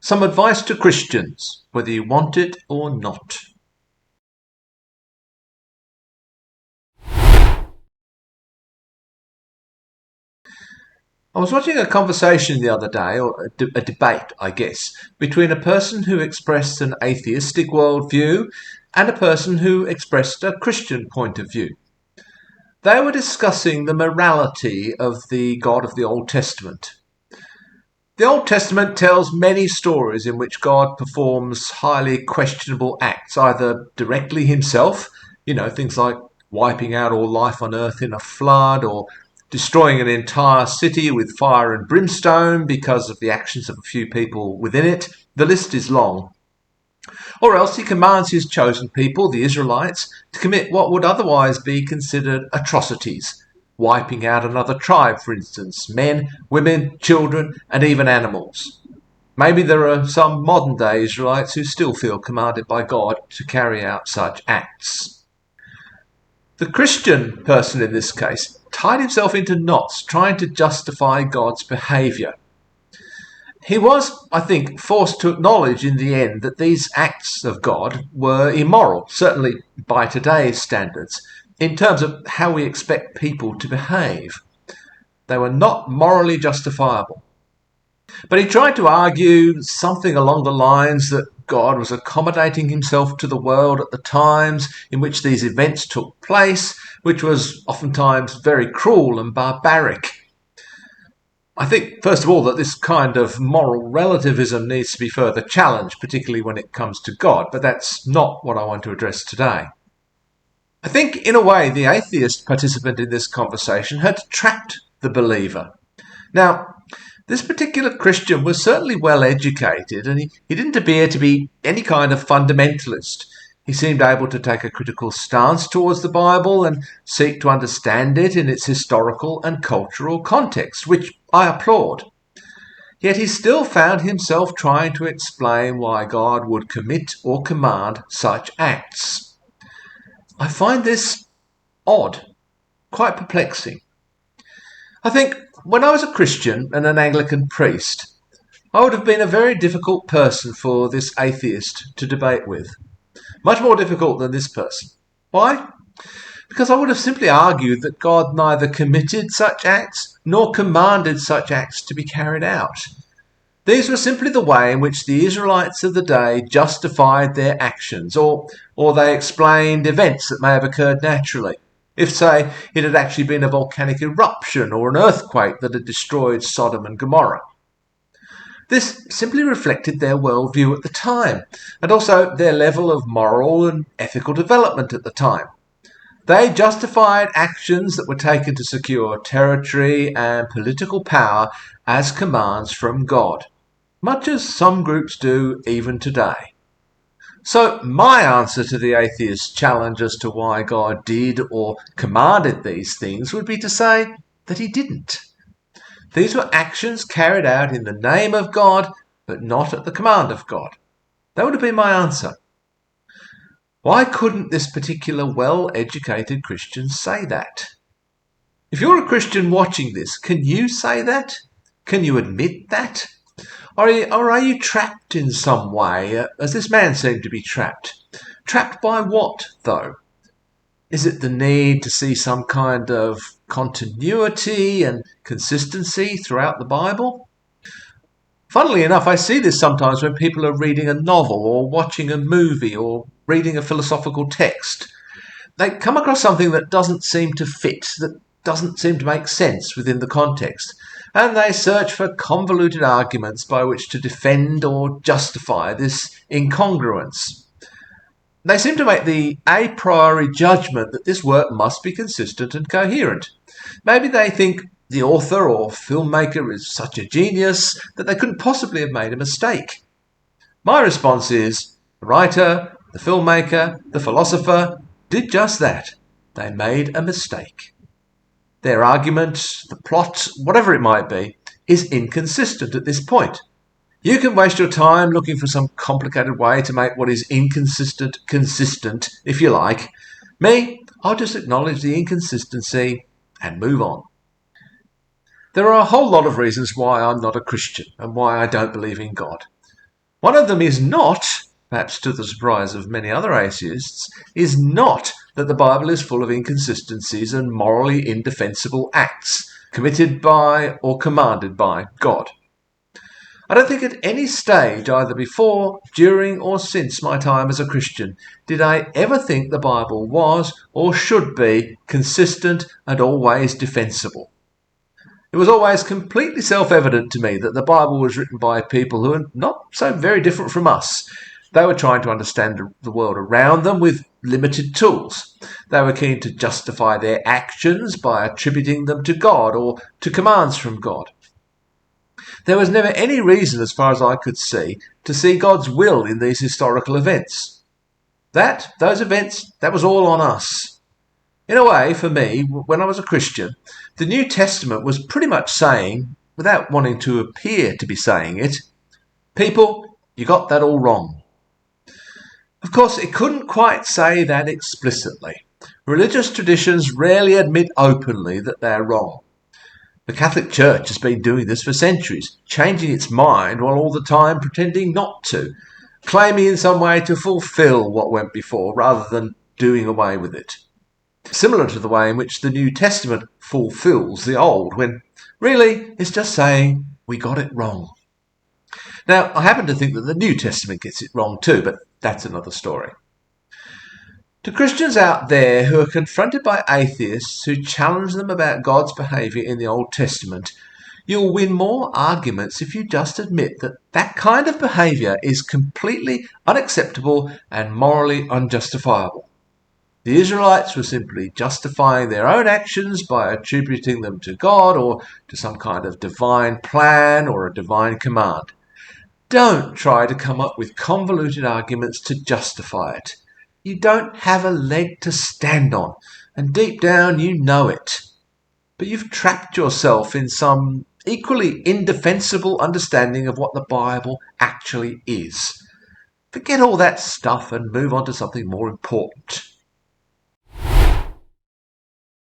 Some advice to Christians, whether you want it or not. I was watching a conversation the other day, or a debate, I guess, between a person who expressed an atheistic worldview and a person who expressed a Christian point of view. They were discussing the morality of the God of the Old Testament. The Old Testament tells many stories in which God performs highly questionable acts, either directly himself, things like wiping out all life on earth in a flood, or destroying an entire city with fire and brimstone because of the actions of a few people within it. The list is long. Or else he commands his chosen people, the Israelites, to commit what would otherwise be considered atrocities, wiping out another tribe, for instance, men, women, children, and even animals. Maybe there are some modern-day Israelites who still feel commanded by God to carry out such acts. The Christian person in this case tied himself into knots trying to justify God's behaviour. He was, I think, forced to acknowledge in the end that these acts of God were immoral, certainly by today's standards, in terms of how we expect people to behave. They were not morally justifiable. But he tried to argue something along the lines that God was accommodating himself to the world at the times in which these events took place, which was oftentimes very cruel and barbaric. I think, first of all, that this kind of moral relativism needs to be further challenged, particularly when it comes to God, but that's not what I want to address today. I think, in a way, the atheist participant in this conversation had trapped the believer. Now, this particular Christian was certainly well educated, and he didn't appear to be any kind of fundamentalist. He seemed able to take a critical stance towards the Bible and seek to understand it in its historical and cultural context, which I applaud. Yet he still found himself trying to explain why God would commit or command such acts. I find this odd, quite perplexing. I think when I was a Christian and an Anglican priest, I would have been a very difficult person for this atheist to debate with. Much more difficult than this person. Why? Because I would have simply argued that God neither committed such acts nor commanded such acts to be carried out. These were simply the way in which the Israelites of the day justified their actions, or they explained events that may have occurred naturally. If, say, it had actually been a volcanic eruption or an earthquake that had destroyed Sodom and Gomorrah. This simply reflected their worldview at the time, and also their level of moral and ethical development at the time. They justified actions that were taken to secure territory and political power as commands from God, much as some groups do even today. So my answer to the atheist's challenge as to why God did or commanded these things would be to say that he didn't. These were actions carried out in the name of God, but not at the command of God. That would have been my answer. Why couldn't this particular well-educated Christian say that? If you're a Christian watching this, can you say that? Can you admit that? Or are you trapped in some way, as this man seemed to be trapped? Trapped by what, though? Is it the need to see some kind of continuity and consistency throughout the Bible? Funnily enough, I see this sometimes when people are reading a novel or watching a movie or reading a philosophical text. They come across something that doesn't seem to fit, that doesn't seem to make sense within the context, and they search for convoluted arguments by which to defend or justify this incongruence. They seem to make the a priori judgment that this work must be consistent and coherent. Maybe they think the author or filmmaker is such a genius that they couldn't possibly have made a mistake. My response is, the writer, the filmmaker, the philosopher did just that. They made a mistake. Their argument, the plot, whatever it might be, is inconsistent at this point. You can waste your time looking for some complicated way to make what is inconsistent consistent, if you like. Me, I'll just acknowledge the inconsistency and move on. There are a whole lot of reasons why I'm not a Christian and why I don't believe in God. One of them is not, perhaps to the surprise of many other atheists, is not that the Bible is full of inconsistencies and morally indefensible acts committed by or commanded by God. I don't think at any stage, either before, during, or since my time as a Christian, did I ever think the Bible was or should be consistent and always defensible. It was always completely self-evident to me that the Bible was written by people who are not so very different from us. They were trying to understand the world around them with limited tools. They were keen to justify their actions by attributing them to God or to commands from God. There was never any reason, as far as I could to see God's will in these historical events. Those events, that was all on us. In a way, for me, when I was a Christian, the New Testament was pretty much saying, without wanting to appear to be saying it, people, you got that all wrong. Of course, it couldn't quite say that explicitly. Religious traditions rarely admit openly that they're wrong. The Catholic Church has been doing this for centuries, changing its mind while all the time pretending not to, claiming in some way to fulfill what went before rather than doing away with it. Similar to the way in which the New Testament fulfills the Old, when really it's just saying we got it wrong. Now, I happen to think that the New Testament gets it wrong too, but that's another story. To Christians out there who are confronted by atheists who challenge them about God's behaviour in the Old Testament, you'll win more arguments if you just admit that that kind of behaviour is completely unacceptable and morally unjustifiable. The Israelites were simply justifying their own actions by attributing them to God or to some kind of divine plan or a divine command. Don't try to come up with convoluted arguments to justify it. You don't have a leg to stand on, and deep down you know it. But you've trapped yourself in some equally indefensible understanding of what the Bible actually is. Forget all that stuff and move on to something more important.